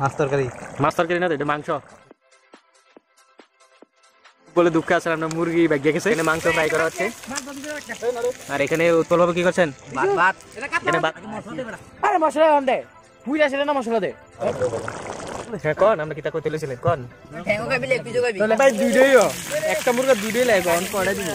মাছ তরকারি না তো, এটা মাংস বলে দুঃখ আছে। আমরা মুরগি ব্যাগে গেছে, এখানে মাংস ফ্রাই করা হচ্ছে। আর এখানে উৎপল বাবু কি করছেন? আরে মশলা দে বুঝা ছিল না, মশলা দে। হ্যাঁ কোন আমরা কিতা কই তুলেছিলেন কোন? ঠ্যাঙ্গো খাবি লেগ পিসও খাবি? তাহলে ভাই দুইটাই একটা মুরগা দুইটাই লাগে, অন কয়টা দিব?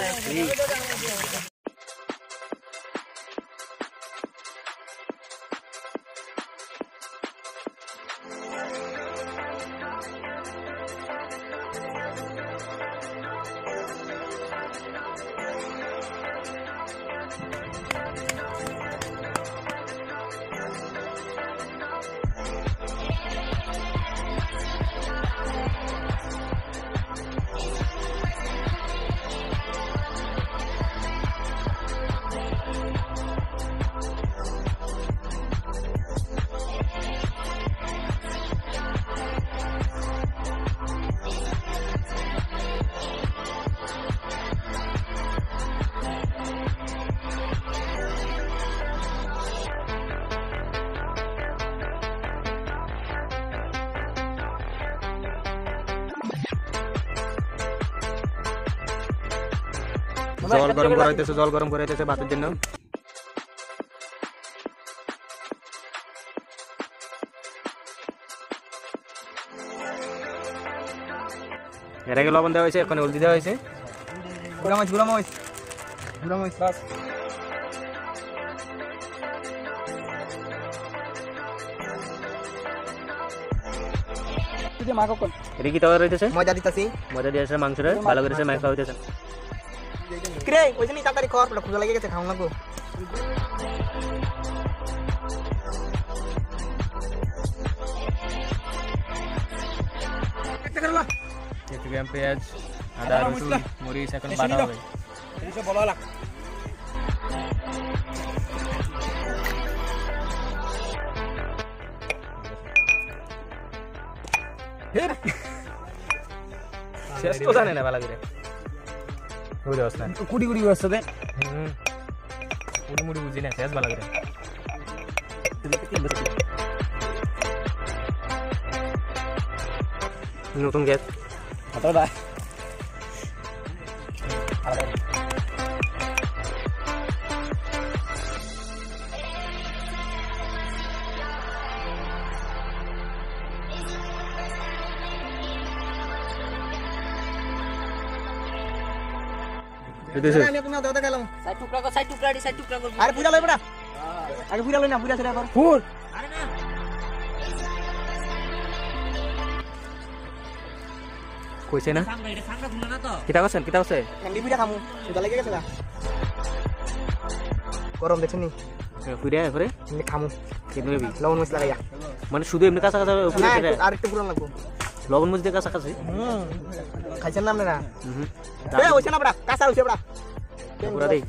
জল গরম করাইতেছে ভাতের জন্য। এর আগে লবণ দেওয়া হয়েছে, এখন হলদি দেওয়া হয়েছে। গুড়া মরিচ বাস। এটা কি তৈরি হইতেছে? মজা দিতাছি, মজা দিয়েছে মাংসটা ভালো করেছে, মাংস হইতেছে। কিরে ওই জন্যই তাড়াতাড়ি খাওয়ার পরে ক্ষুধা লেগে গেছে, খাওয়া লাগবো। পেঁয়াজ, আদা, রসুন, মরিচ এখন বাটা হবে। শেষ তো জানে না ভালো করে বুঝতে পারছেন? কুড়ি বসছে দে মুড়ি বুঝি না, শেষ ভালো করে। নতুন গ্যাস আরে পুরা লই বড়া, আগে পুরা লই না, পুরা ছেড়ে আবার ফুল কইছে না কিতা করছেন? ঠান্ডি পুরা খামু, ক্ষুধা লেগে গেছে না, গরম দেখছেন নি? পুরা করে এমনি খামু, কিনবে লবণ মরিচ লাগাইয়া। মানে শুধু এমনি কাঁচা কাঁচা পুরা না, করে আর একটু পুরান লাগবো। লবণ মরিচ দিয়ে কাঁচা কাঁচা? খাইছেন না আপনারা? এ হইছে না বড়া, কাঁচা হইছে বড়া পুরা দেই।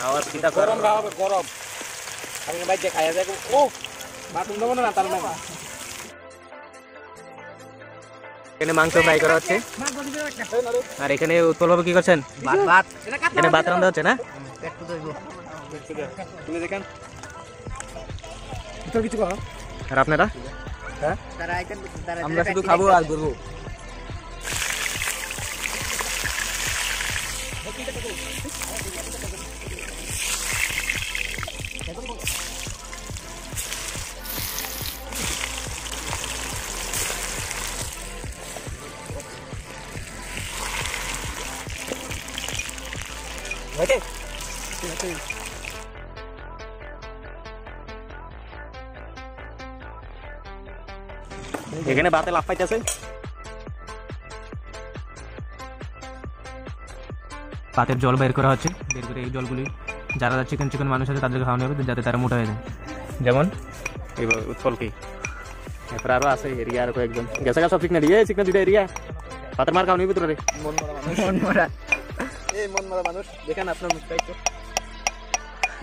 আওয়াজ কিটা গরম হবে গরম। আমি বাইরে খাইয়া যাই। ও বাথরুম দেবো না তার মানে। এখানে মাংস ফ্রাই করা হচ্ছে। আর এখানে উৎপল বাবু কি করছেন? এখানে ভাত রান্না হচ্ছে না? কিছু করো। আর আপনারা? আমরা শুধু খাবো আর ঘুরবো। এখানে ভাতে লাফ পাইতেছে। ভাতের জল বের করা হচ্ছে, বের করে এই জলগুলি যারা চিকেন চিকেন মানুষ আছে তাদেরকে খাওয়ানো হবে যাতে তারা মোটা হয়ে যায়। যেমন এবার উৎপল কি, এরপর আরো আছে এরিয়া আর কয়েকজন গেছে গা সব চিকনা দিয়ে চিকনা দুইটা এরিয়া ভাতের মার খাওয়ানোর ভিতরে। মন মরা মানুষ দেখেন আপনার মুখটা একটু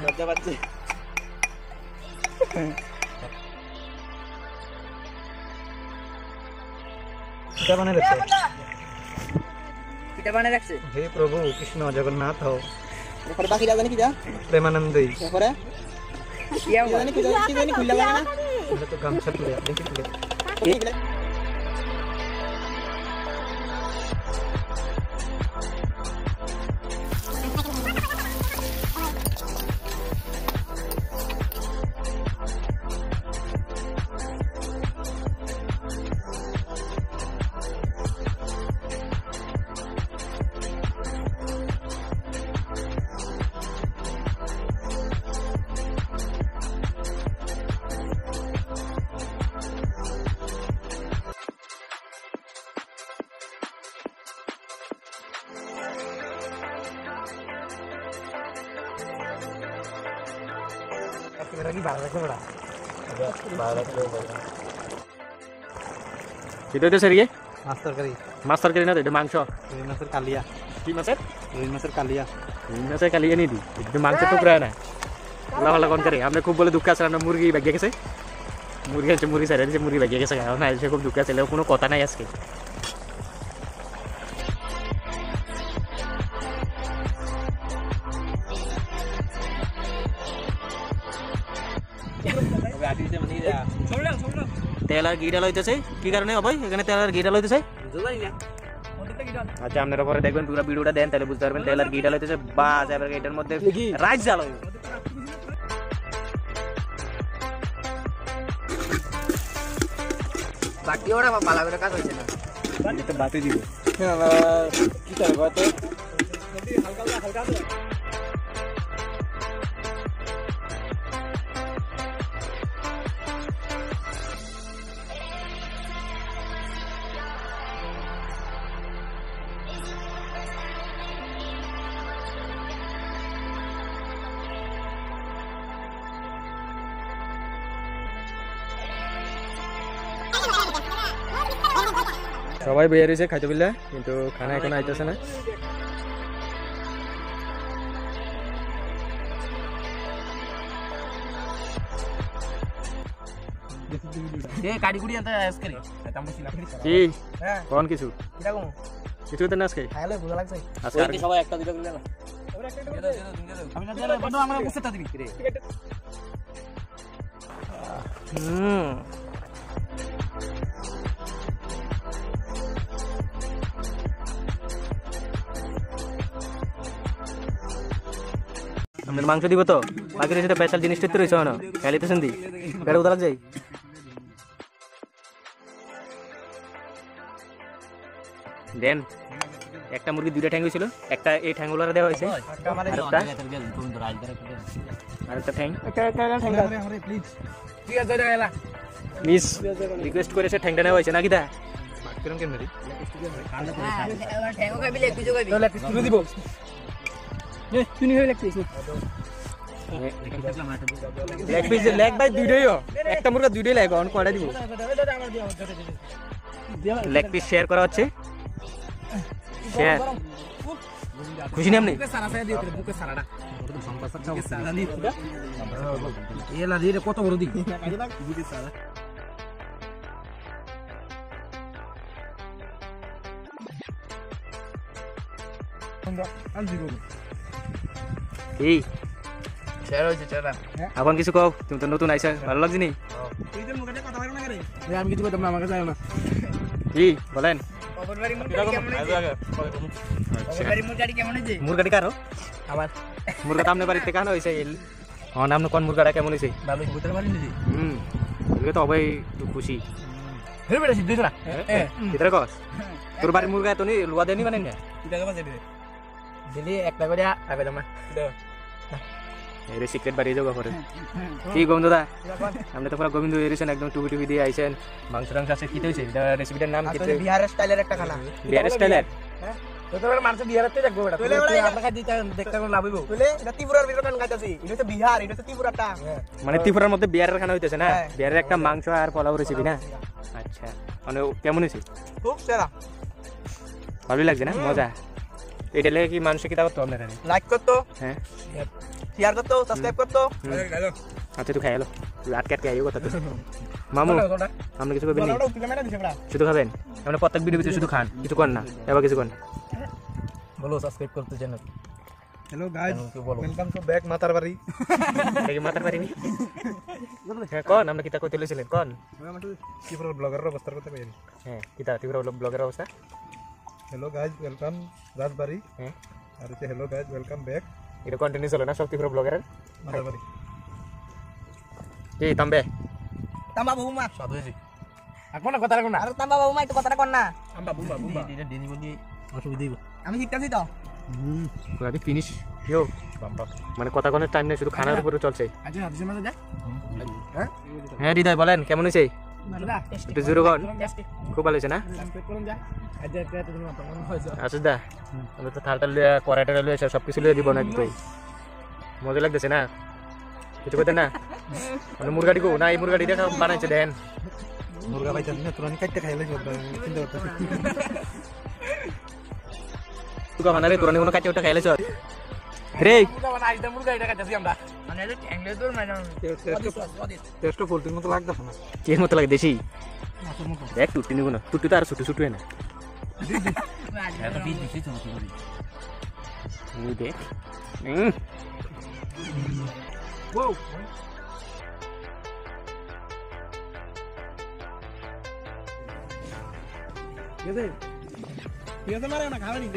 লজ্জা পাচ্ছে। কিটা বানাই রাখছে কিটা বানাই রাখছে হে প্রভু কৃষ্ণ জগন্নাথ হও এরপরে বাকিটা জানি কিটা প্রেমানন্দই এরপরে কিয়া জানি কি জানি খুললা লাগে না এটা তো গামছা তুলে দেখি তুলে मेरा की बाल रखे बड़ा बाल रखे এটা হইতেছে রে मास्टर करी মাছ তরকারি না তো এটা মাংস রুই মাছের কালিয়া কি মাছের রুই মাছের কালিয়া রুই মাছের কালিয়া নিয়ে দিই এটা মাংস টুকরা না আল্লাহ আল্লাহ কোন করে আমরা খুব বলে দুঃখ আছে আমরা মুরগি ভাগিয়ে গেছে মুরগি আছে মুরগি সাইড আছে মুরগি ভাগিয়ে গেছে না এসে খুব দুঃখ আছে কোনো কথা নাই আজকে তেল আর ঘি ডাল হইতেছে কি কারণে ভাই এখানে তেল আর ঘি ডাল হইতেছে আচ্ছা আপনারা পরে দেখবেন পুরো ভিডিওটা দেন তাহলে বুঝতে পারবেন তেল আর ঘি ডাল হইতেছে বাস এবার এটার মধ্যে রাইস জাল হইবে বাকি ওরা ভালো করে কাজ হইছে না এটা বাতি দিব কি করে কত সবাই বের হয়েছে খাইতে বললে কিন্তু খানা এখন আইতেছে না এ কাড়ি কুড়ি আনতে আজকে তামবুছি না কি হ্যাঁ কোন কিছু কিটা কম কিছু তো না আজকে খাইলে বুঝা লাগছে আজকে আর সবাই একটা দুটো করে না আমি না দিলে বন্ধু আমরা বুঝতে দিবি রে আমাদের মাংস দিব তো বাকি রয়েছে স্পেশাল জিনিসটা তো রয়েছে না খাইলিতেছেন দি বেড়ে উদার যাই দেন একটা মুরগি দুইটা ঠ্যাং হয়েছিল একটা এই ঠ্যাংগুলো দেওয়া হয়েছে আরেকটা ঠ্যাং প্লিজ ঠিক আছে যাই গেলা মিস রিকোয়েস্ট করেছে ঠ্যাংটা নেওয়া হয়েছে নাকি দা কিরম কেন রে ঠ্যাঙ্গো খাবি লেগ পিছু খাবি তাহলে তুলে দিব এ তুই নি হই লাগছিস লেগ পিস লেগ বাই দুইটাই একটা মুরগা দুইটাই লাগবে অন কয়টা দিব লেগ পিস শেয়ার করা হচ্ছে শেয়ার খুশি না আপনি সারা সারা দিও বুকে সারাটা সারা দি এলা দি কত বড় দিক বুকে সারা এই শেয়ার হইছে চালা এখন কিছু কও তুমি তো নতুন আইছা ভালো লাগছে নি তুই তো মুখে কথা বলছ না রে আমি কিছু বলতাম না আমার কাছে আয় না কি বলেন খবরবাড়ি মুরগি কেমন হইছে খবরবাড়ি মুরগি কেমন হইছে মুরগাটি কারো আবার মুরগা তো আপনার বাড়িতে কেন হয়েছে আমার নাম কোন মুরগাটা কেমন হয়েছে ভালো কবুতর বাড়ি নিছি মুরগা তো সবাই খুশি হেরে বেটা সিদ্ধ না ভিতরে কস তোর বাড়ির মুরগা তো নি লুয়া দেনি মানে না টাকা বাজে দিলি একটা করে আগে জমা এর সিক্রেট বাড়ি যোগা করে কি গোবিন্দ দা আপনি তো পুরো গোবিন্দ এরিছেন একদম টুপি টুপি দিয়ে আইছেন মাংস টাংস আছে কি হয়েছে রেসিপিটার নাম কি বিহারের স্টাইলের একটা খানা বিহার স্টাইলের তো তোর মাংস বিহারতে দেখবো বেটা তুলে বলে আপনাকে দিতে দেখতে কোন লাভ হইব তুলে এটা ত্রিপুরার ভিতর কান গাইতাছি এটা তো বিহার এটা তো ত্রিপুরাটা মানে ত্রিপুরার মধ্যে বিহারের খানা হইতেছে না বিহারের একটা মাংস আর পোলাও রেসিপি না আচ্ছা মানে কেমন হয়েছে খুব সেরা ভালোই লাগছে না মজা এটা লেগে কি মানুষ কি তা করতো আপনারা লাইক করতো হ্যাঁ শেয়ার করতো সাবস্ক্রাইব করতো আচ্ছা তুই খাই এলো তুই আটকে আটকে আইও কথা তো মামু আপনি কিছু করবেন নি বড় তুই ক্যামেরা দিছ বড়া শুধু খাবেন আপনি প্রত্যেক ভিডিও ভিতরে শুধু খান কিছু করেন না এবার কিছু করেন বলো সাবস্ক্রাইব করতে চ্যানেল হ্যালো গাইস বলো ওয়েলকাম টু ব্যাক মাতার বাড়ি দেখি মাথার পারিনি হ্যাঁ কোন আমরা কিতা কইতে লইছিলেন কোন কি পুরো ব্লগারের অবস্থা করতে পারি হ্যাঁ কিতা তীব্র ব্লগের অবস্থা হ্যালো গাইস ওয়েলকাম রাজবাড়ি হ্যাঁ আর হচ্ছে হ্যালো গাইস ওয়েলকাম ব্যাক এটা কন্টিনিউ চলে না সব তীব্র ব্লগের মাতার বাড়ি কি তাম্বে তাম্বা বৌমা সাধু হয়েছি এখন কথা রাখো না আর তাম্বা বৌমা একটু কথাটা কর না আমরা বুম্বা বুম্বা এটা ডেনি বলি অসুবিধা দিব আমি শিখতাছি তো পুরাদি ফিনিশ ইয়ো বাম্বা মানে কথা কোনের টাইম নেই শুধু খানার উপরে চলছে আচ্ছা হাদিসের মাঝে যা হ্যাঁ হৃদয় বলেন কেমন হয়েছে না একটু জোরে কন খুব ভালো হয়েছে না সাবস্ক্রাইব করুন যা আজ একটা তুমি মত মন হয়েছে আসিস দা আমরা তো থালটা লিয়ে কড়াইটা লিয়ে সব কিছু লিয়ে দিব না একটু মজা লাগতেছে না কিছু করতে না মানে মুরগাটি কো না এই মুরগাটি দেখা বানাইছে দেন মুরগা ভাই জানি না তোরা কাটতে খাইলে চিন্তা করতেছি তুই বানারে তোরা কোনো কাছে ওটা খাইলে চল রে মুরগা আইদা মুরগা এটা কাটাছি আমরা মানে এটা ট্যাংলে তোর মানে টেস্ট ফুলটির মতো লাগতেছে না কি মতো লাগে দেশি মাছের মতো দেখ টুটি নিব না টুটি তো আর ছুটু ছুটু না এত পিস দিছি তো এই দেখ ওয়াও ঠিক আছে মারে না খাবে নি